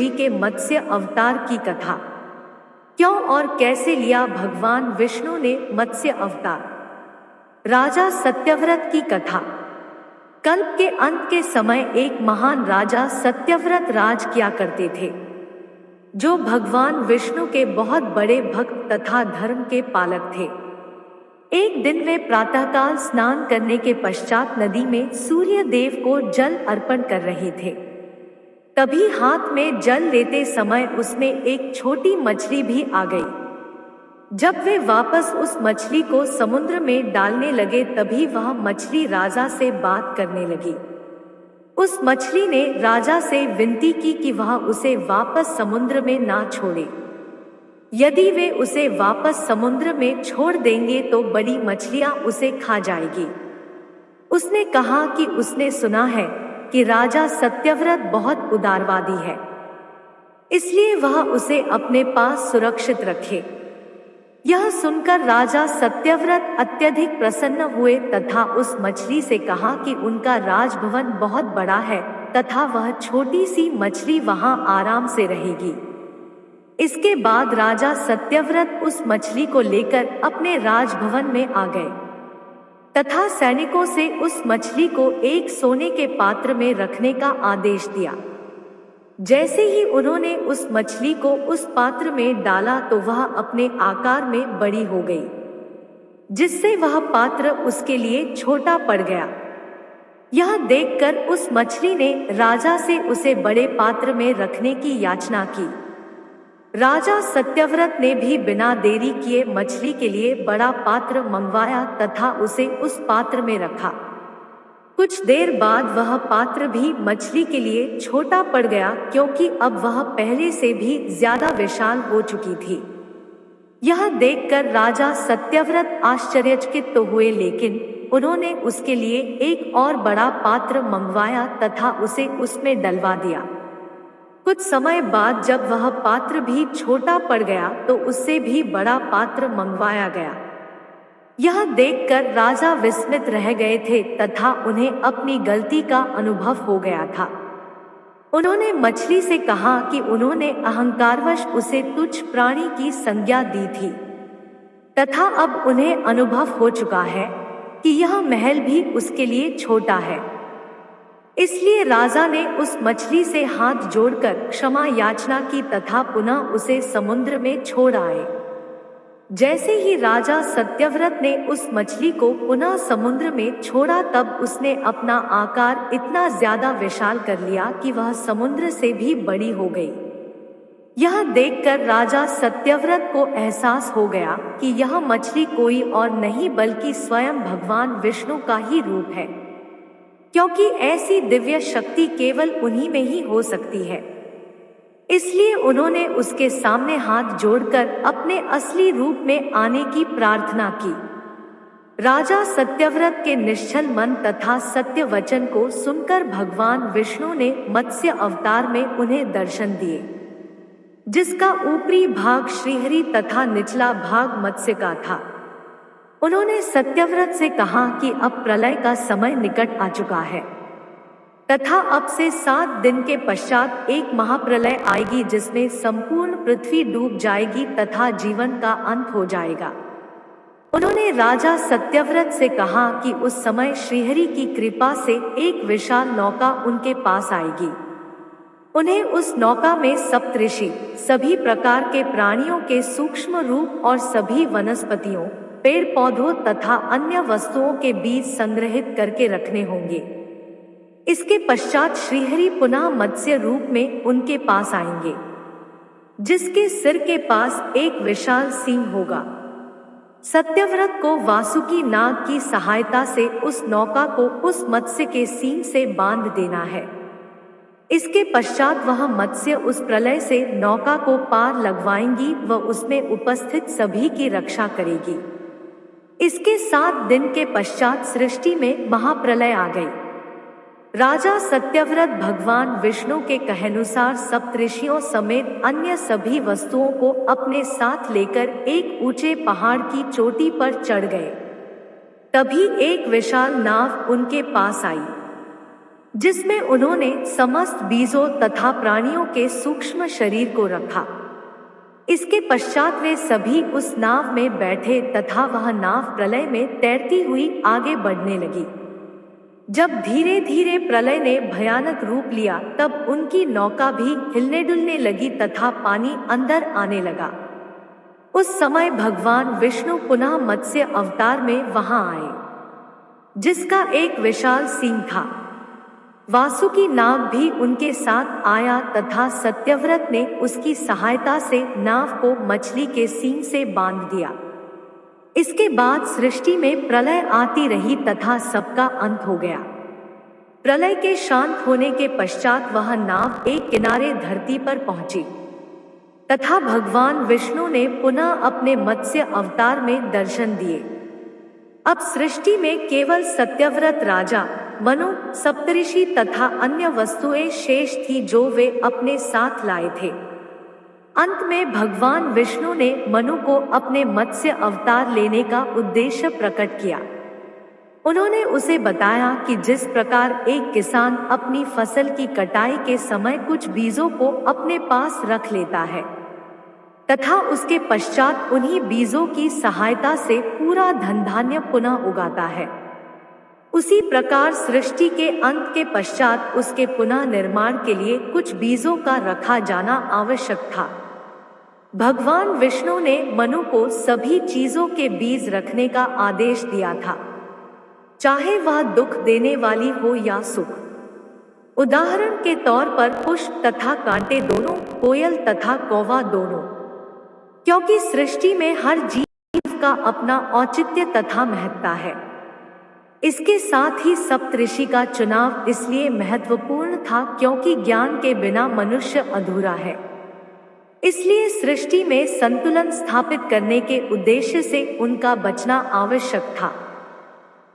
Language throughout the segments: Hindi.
जी के मत्स्य अवतार की कथा। क्यों और कैसे लिया भगवान विष्णु ने मत्स्य अवतार। राजा सत्यव्रत की कथा। कल्प के अंत के समय एक महान राजा सत्यव्रत राज किया करते थे, जो भगवान विष्णु के बहुत बड़े भक्त तथा धर्म के पालक थे। एक दिन वे प्रातःकाल स्नान करने के पश्चात नदी में सूर्य देव को जल अर्पण कर रहे थे। तभी हाथ में जल लेते समय उसमें एक छोटी मछली भी आ गई। जब वे वापस उस मछली को समुद्र में डालने लगे तभी वह मछली राजा से बात करने लगी। उस मछली ने राजा से विनती की कि वह उसे वापस समुद्र में ना छोड़े। यदि वे उसे वापस समुद्र में छोड़ देंगे तो बड़ी मछलियां उसे खा जाएगी। उसने कहा कि उसने सुना है कि राजा सत्यव्रत बहुत उदारवादी है, इसलिए वह उसे अपने पास सुरक्षित रखे। यह सुनकर राजा सत्यव्रत अत्यधिक प्रसन्न हुए तथा उस मछली से कहा कि उनका राजभवन बहुत बड़ा है तथा वह छोटी सी मछली वहां आराम से रहेगी। इसके बाद राजा सत्यव्रत उस मछली को लेकर अपने राजभवन में आ गए तथा सैनिकों से उस मछली को एक सोने के पात्र में रखने का आदेश दिया। जैसे ही उन्होंने उस मछली को उस पात्र में डाला तो वह अपने आकार में बड़ी हो गई, जिससे वह पात्र उसके लिए छोटा पड़ गया। यह देखकर उस मछली ने राजा से उसे बड़े पात्र में रखने की याचना की। राजा सत्यव्रत ने भी बिना देरी किए मछली के लिए बड़ा पात्र मंगवाया तथा उसे उस पात्र में रखा। कुछ देर बाद वह पात्र भी मछली के लिए छोटा पड़ गया, क्योंकि अब वह पहले से भी ज्यादा विशाल हो चुकी थी। यह देखकर राजा सत्यव्रत आश्चर्यचकित तो हुए, लेकिन उन्होंने उसके लिए एक और बड़ा पात्र मंगवाया तथा उसे उसमें डलवा दिया। कुछ समय बाद जब वह पात्र भी छोटा पड़ गया तो उससे भी बड़ा पात्र मंगवाया गया। यह देखकर राजा विस्मित रह गए थे तथा उन्हें अपनी गलती का अनुभव हो गया था। उन्होंने मछली से कहा कि उन्होंने अहंकारवश उसे तुच्छ प्राणी की संज्ञा दी थी तथा अब उन्हें अनुभव हो चुका है कि यह महल भी उसके लिए छोटा है। इसलिए राजा ने उस मछली से हाथ जोड़कर क्षमा याचना की तथा पुनः उसे समुद्र में छोड़ आए। जैसे ही राजा सत्यव्रत ने उस मछली को पुनः समुद्र में छोड़ा तब उसने अपना आकार इतना ज्यादा विशाल कर लिया कि वह समुद्र से भी बड़ी हो गई। यह देखकर राजा सत्यव्रत को एहसास हो गया कि यह मछली कोई और नहीं बल्कि स्वयं भगवान विष्णु का ही रूप है, क्योंकि ऐसी दिव्य शक्ति केवल उन्हीं में ही हो सकती है। इसलिए उन्होंने उसके सामने हाथ जोड़कर अपने असली रूप में आने की प्रार्थना की। राजा सत्यव्रत के निश्चल मन तथा सत्य वचन को सुनकर भगवान विष्णु ने मत्स्य अवतार में उन्हें दर्शन दिए, जिसका ऊपरी भाग श्रीहरि तथा निचला भाग मत्स्य का था। उन्होंने सत्यव्रत से कहा कि अब प्रलय का समय निकट आ चुका है तथा अब से 7 दिन के पश्चात एक महाप्रलय आएगी, जिसमें संपूर्ण पृथ्वी डूब जाएगी तथा जीवन का अंत हो जाएगा। उन्होंने राजा सत्यव्रत से कहा कि उस समय श्रीहरि की कृपा से एक विशाल नौका उनके पास आएगी। उन्हें उस नौका में सप्तऋषि, सभी प्रकार के प्राणियों के सूक्ष्म रूप और सभी वनस्पतियों, पेड़ पौधों तथा अन्य वस्तुओं के बीज संग्रहित करके रखने होंगे। इसके पश्चात श्रीहरि पुनः मत्स्य रूप में उनके पास आएंगे, जिसके सिर के पास एक विशाल सींग होगा। सत्यव्रत को वासुकी नाग की सहायता से उस नौका को उस मत्स्य के सींग से बांध देना है। इसके पश्चात वह मत्स्य उस प्रलय से नौका को पार लगवाएंगी व उसमें उपस्थित सभी की रक्षा करेगी। इसके 7 दिन के पश्चात सृष्टि में महाप्रलय आ गई। राजा सत्यव्रत भगवान विष्णु के कहनुसार सप्तऋषियों समेत अन्य सभी वस्तुओं को अपने साथ लेकर एक ऊंचे पहाड़ की चोटी पर चढ़ गए। तभी एक विशाल नाव उनके पास आई। जिसमें उन्होंने समस्त बीजों तथा प्राणियों के सूक्ष्म शरीर को रखा। इसके पश्चात वे सभी उस नाव में बैठे तथा वह नाव प्रलय में तैरती हुई आगे बढ़ने लगी। जब धीरे धीरे प्रलय ने भयानक रूप लिया, तब उनकी नौका भी हिलने डुलने लगी तथा पानी अंदर आने लगा। उस समय भगवान विष्णु पुनः मत्स्य अवतार में वहां आए, जिसका एक विशाल सींग था। वासुकी नाग भी उनके साथ आया तथा सत्यव्रत ने उसकी सहायता से नाव को मछली के सींग से बांध दिया। इसके बाद सृष्टि में प्रलय आती रही तथा सबका अंत हो गया। प्रलय के शांत होने के पश्चात वह नाव एक किनारे धरती पर पहुंची तथा भगवान विष्णु ने पुनः अपने मत्स्य अवतार में दर्शन दिए। अब सृष्टि में केवल सत्यव्रत राजा, मनु, सप्तऋषि तथा अन्य वस्तुएं शेष थी जो वे अपने साथ लाए थे। अंत में भगवान विष्णु ने मनु को अपने मत्स्य अवतार लेने का उद्देश्य प्रकट किया। उन्होंने उसे बताया कि जिस प्रकार एक किसान अपनी फसल की कटाई के समय कुछ बीजों को अपने पास रख लेता है तथा उसके पश्चात उन्हीं बीजों की सहायता से पूरा धन धान्य पुनः उगाता है, उसी प्रकार सृष्टि के अंत के पश्चात उसके पुनः निर्माण के लिए कुछ बीजों का रखा जाना आवश्यक था। भगवान विष्णु ने मनु को सभी चीजों के बीज रखने का आदेश दिया था, चाहे वह दुख देने वाली हो या सुख। उदाहरण के तौर पर पुष्प तथा कांटे दोनों, कोयल तथा कौवा दोनों, क्योंकि सृष्टि में हर जीव का अपना औचित्य तथा महत्ता है। इसके साथ ही सप्तऋषि का चुनाव इसलिए महत्वपूर्ण था क्योंकि ज्ञान के बिना मनुष्य अधूरा है। इसलिए सृष्टि में संतुलन स्थापित करने के उद्देश्य से उनका बचना आवश्यक था।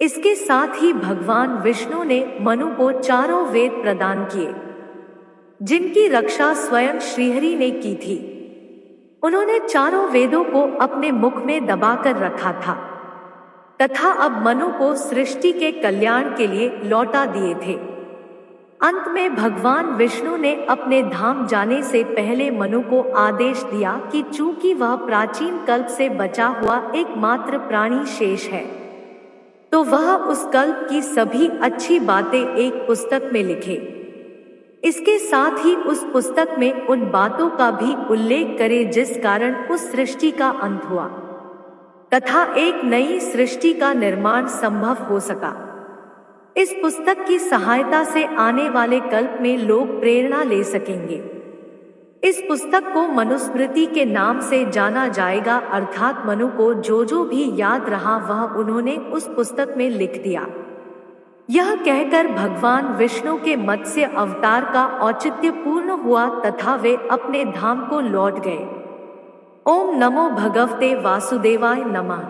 इसके साथ ही भगवान विष्णु ने मनु को चारों वेद प्रदान किए, जिनकी रक्षा स्वयं श्रीहरि ने की थी। उन्होंने चारों वेदों को अपने मुख में दबाकर रखा था तथा अब मनु को सृष्टि के कल्याण के लिए लौटा दिए थे। अंत में भगवान विष्णु ने अपने धाम जाने से पहले मनु को आदेश दिया कि चूंकि वह प्राचीन कल्प से बचा हुआ एकमात्र प्राणी शेष है, तो वह उस कल्प की सभी अच्छी बातें एक पुस्तक में लिखे। इसके साथ ही उस पुस्तक में उन बातों का भी उल्लेख करे जिस कारण उस सृष्टि का अंत हुआ तथा एक नई सृष्टि का निर्माण संभव हो सका। इस पुस्तक की सहायता से आने वाले कल्प में लोग प्रेरणा ले सकेंगे। इस पुस्तक को मनुस्मृति के नाम से जाना जाएगा, अर्थात मनु को जो भी याद रहा वह उन्होंने उस पुस्तक में लिख दिया। यह कहकर भगवान विष्णु के मत्स्य अवतार का औचित्य पूर्ण हुआ तथा वे अपने धाम को लौट गए। ओम नमो भगवते वासुदेवाय नमः।